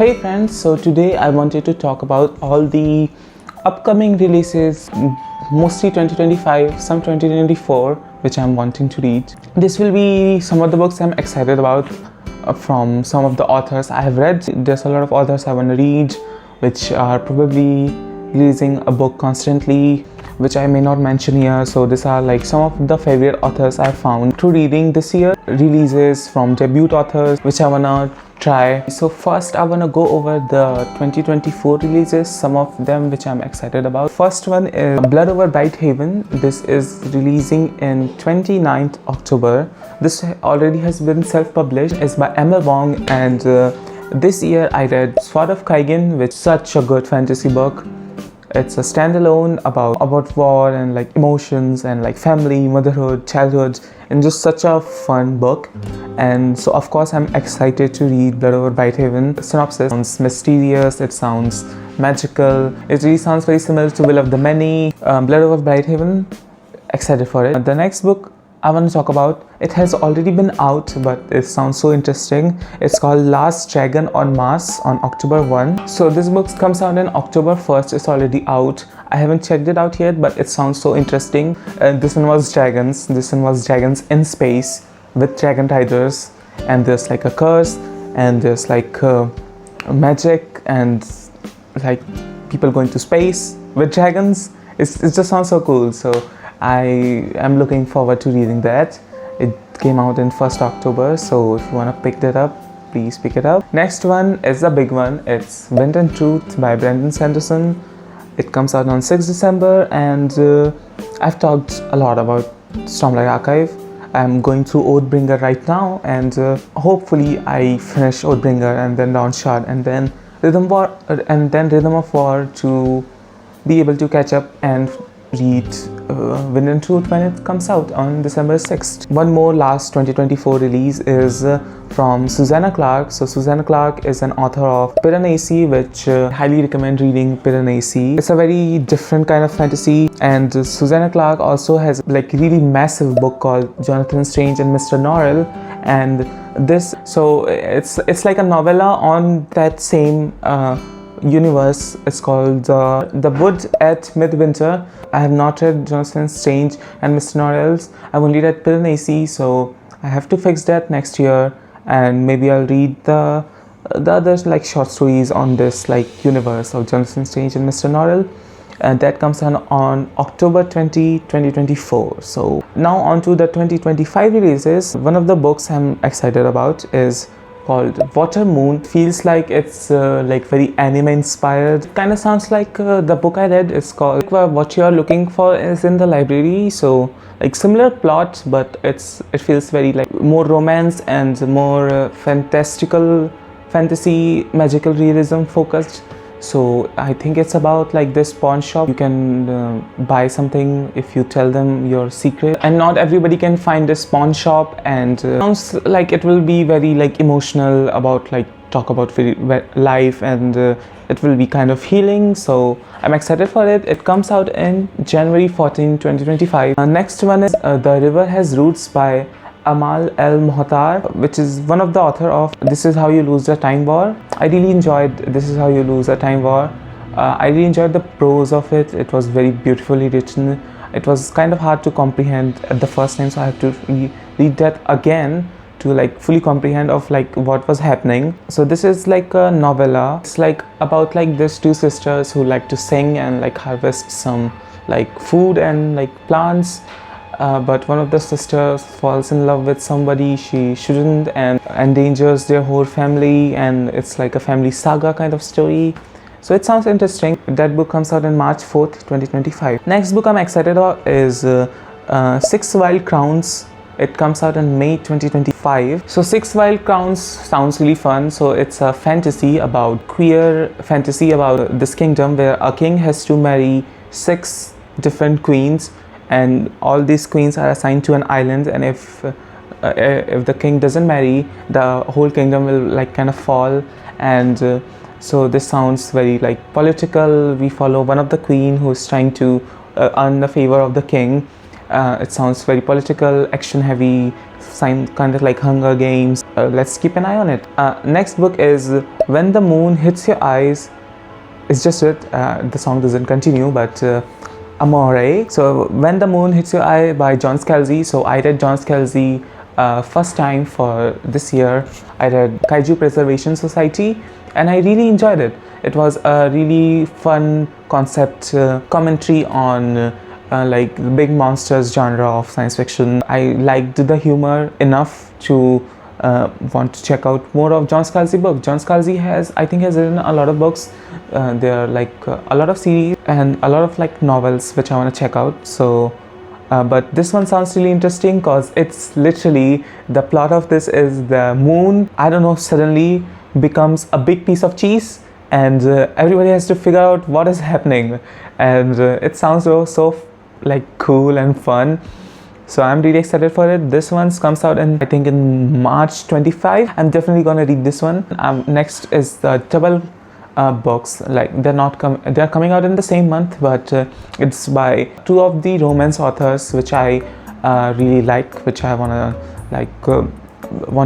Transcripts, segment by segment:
Hey friends, so today I wanted to talk about all the upcoming releases, mostly 2025, some 2024, which I'm wanting to read. This will be some of the books I'm excited about from some of the authors I have read. There's a lot of authors I want to read, which are probably releasing a book constantly, which I may not mention here. So these are like some of the favorite authors I found through reading this year. Releases from debut authors, which I wanna try. So first I wanna go over the 2024 releases, some of them which I'm excited about. First one is Blood Over Brighthaven. This is releasing in 29th October. This already has been self-published. It's by Emma Wong, and this year I read Sword of Kaigen, which is such a good fantasy book. It's a standalone about war and like emotions and like family, motherhood, childhood, and just such a fun book. And so of course I'm excited to read Blood Over Brighthaven. The synopsis sounds mysterious, it sounds magical, it really sounds very similar to Will of the Many. Blood Over Brighthaven, excited for it. The next book I want to talk about, it has already been out, but it sounds so interesting. It's called Last Dragon on Mars on October 1. So this book comes out on October 1st. It's already out. I haven't checked it out yet, but it sounds so interesting. This one was dragons. This one was dragons in space with dragon riders, and there's like a curse, and there's like magic, and like people going to space with dragons. It just sounds so cool. So I am looking forward to reading that. It came out in 1st October, so if you want to pick that up, please pick it up. Next one is a big one. It's Wind and Truth by Brandon Sanderson. It comes out on 6th December, and I've talked a lot about Stormlight Archive. I'm going through Oathbringer right now, and hopefully I finish Oathbringer and then Dawnshard and then Rhythm of War to be able to catch up and read Wind and Truth when it comes out on December 6th. One more last 2024 release is from Susanna Clarke. So Susanna Clarke is an author of Piranesi, which I highly recommend reading Piranesi. It's a very different kind of fantasy, and Susanna Clarke also has like really massive book called Jonathan Strange and Mr. Norrell, and this, so it's like a novella on that same universe. It's called The Wood at Midwinter. I have not read Jonathan Strange and Mr. Norrell's. I've only read Piranesi, so I have to fix that next year, and maybe I'll read the other like short stories on this like universe of Jonathan Strange and Mr. Norrell, and that comes on October 20, 2024. So now on to the 2025 releases. One of the books I'm excited about is called Water Moon. Feels like it's like very anime inspired. Kind of sounds like the book I read. It's called What You Are Looking For Is in the Library. So like similar plot, but it feels very like more romance and more fantasy, magical realism focused. So I think it's about like this pawn shop. You can buy something if you tell them your secret, and not everybody can find this pawn shop, and sounds like it will be very like emotional about like talk about life, and it will be kind of healing. So I'm excited for it. It comes out in January 14, 2025. Next one is The River Has Roots by Amal El Mohtar, which is one of the author of This Is How You Lose a Time War. I really enjoyed This Is How You Lose a Time War. I really enjoyed the prose of it. It was very beautifully written. It was kind of hard to comprehend at the first time, so I have to read that again to like fully comprehend of like what was happening. So this is like a novella. It's like about like these two sisters who like to sing and like harvest some like food and like plants. But one of the sisters falls in love with somebody she shouldn't and endangers their whole family, and it's like a family saga kind of story. So it sounds interesting. That book comes out on March 4th, 2025. Next book I'm excited about is 6 Wild Crowns. It comes out in May 2025. So 6 Wild Crowns sounds really fun. So it's a queer fantasy about this kingdom where a king has to marry 6 different queens, and all these queens are assigned to an island, and if the king doesn't marry, the whole kingdom will like kind of fall. And so this sounds very like political. We follow one of the queen who is trying to earn the favor of the king, It sounds very political, action heavy, kind of like Hunger Games. Let's keep an eye on it. Next book is When the Moon Hits Your Eyes. It's just it. The song doesn't continue, but Amore. So When the Moon Hits Your Eye by John Scalzi. So I read John Scalzi first time for this year. I read Kaiju Preservation Society and I really enjoyed it. It was a really fun concept commentary on like the big monsters genre of science fiction. I liked the humor enough to want to check out more of John Scalzi book. John Scalzi I think has written a lot of books. There are like a lot of series and a lot of like novels which I want to check out. So but this one sounds really interesting because it's literally, the plot of this is the moon, I don't know, suddenly becomes a big piece of cheese and everybody has to figure out what is happening, and it sounds so like cool and fun. So I'm really excited for it. This one comes out I think in March 25. I'm definitely gonna read this one. Next is the double books. Like they're coming out in the same month, but it's by two of the romance authors which I really like, which I want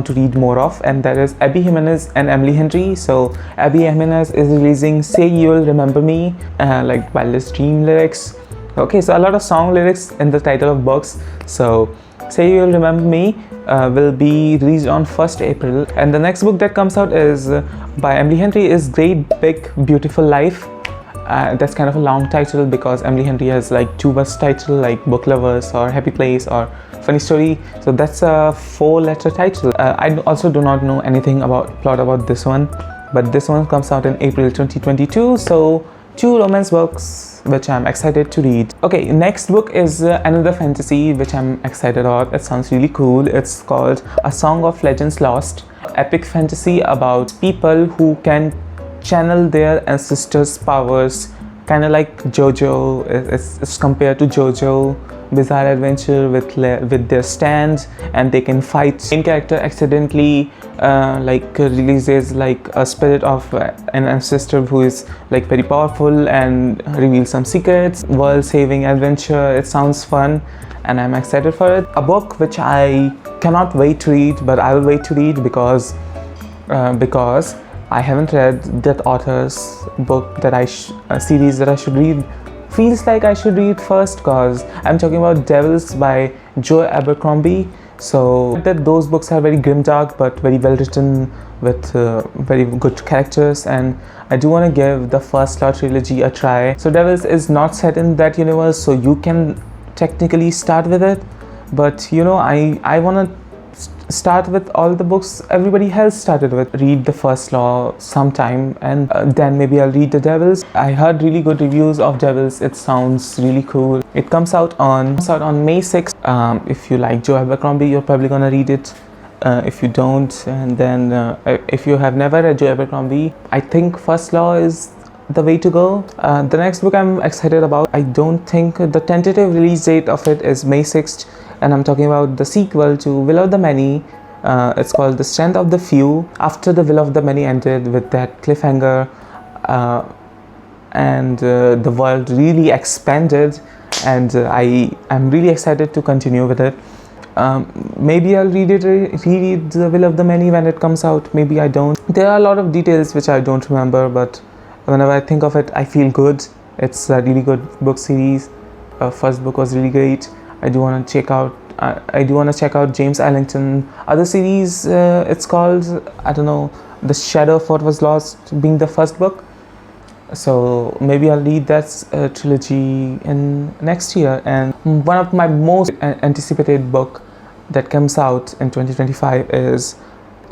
to read more of, and that is Abby Jimenez and Emily Henry. So Abby Jimenez is releasing Say You'll Remember Me, like Wildest Dream lyrics. Okay, so a lot of song lyrics in the title of books. So Say You'll Remember Me will be released on 1st April. And the next book that comes out is by Emily Henry is Great Big Beautiful Life. That's kind of a long title because Emily Henry has like two words title like Book Lovers or Happy Place or Funny Story. So that's a 4-letter title. I also do not know anything about plot about this one, but this one comes out in April 2022. So 2 romance books which I'm excited to read. Okay, next book is another fantasy which I'm excited about. It sounds really cool. It's called A Song of Legends Lost. Epic fantasy about people who can channel their ancestors' powers, kind of like JoJo. It's compared to JoJo Bizarre Adventure with their stand, and they can fight. Main character accidentally releases like a spirit of an ancestor who is like very powerful and reveals some secrets. World saving adventure. It sounds fun and I'm excited for it. A book which I cannot wait to read, but I will wait to read because I haven't read that author's book that series that I should read. Feels like I should read first because I'm talking about Devils by Joe Abercrombie. So those books are very grimdark but very well written with very good characters, and I do want to give the First Law trilogy a try. So Devils is not set in that universe, so you can technically start with it, but you know, I want to start with all the books everybody else started with. Read the First Law sometime and then maybe I'll read the Devils. I heard really good reviews of Devils. It sounds really cool. It comes out on May 6th. If you like Joe Abercrombie, you're probably gonna read it. If you don't, and then if you have never read Joe Abercrombie, I think First Law is the way to go. The next book I'm excited about, I don't think the tentative release date of it is May 6th, and I'm talking about the sequel to Will of the Many. It's called The Strength of the Few. After the Will of the Many ended with that cliffhanger and the world really expanded, and I'm really excited to continue with it. Maybe I'll reread The Will of the Many when it comes out. Maybe I don't. There are a lot of details which I don't remember, but whenever I think of it, I feel good. It's a really good book series. First book was really great. I do want to check out James Ellington other series. It's called, I don't know, The Shadow of What Was Lost being the first book. So maybe I'll read that trilogy in next year. And one of my most anticipated book that comes out in 2025 is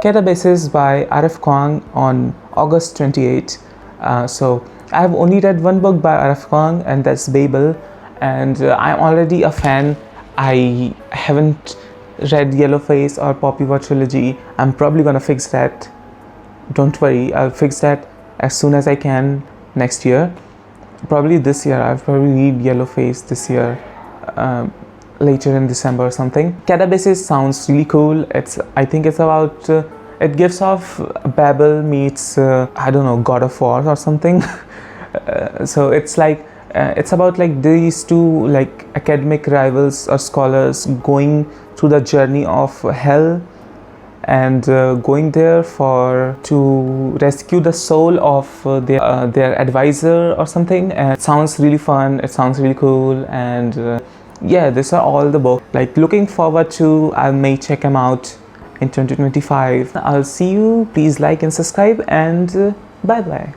Catabasis by R.F. Kuang on August 28. So I have only read one book by R.F. Kuang, and that's Babel, and I'm already a fan. I haven't read Yellowface or Poppy War trilogy. I'm probably gonna fix that. Don't worry, I'll fix that as soon as I can next year. Probably this year. I'll probably read Yellowface this year, later in December or something. Catabasis sounds really cool. I think it's about it gives off Babel meets I don't know, God of War or something. So it's like It's about like these two like academic rivals or scholars going through the journey of hell and going there for to rescue the soul of their advisor or something. And it sounds really fun, it sounds really cool, and yeah, these are all the books like looking forward to. I may check them out in 2025. I'll see you. Please like and subscribe, and bye bye.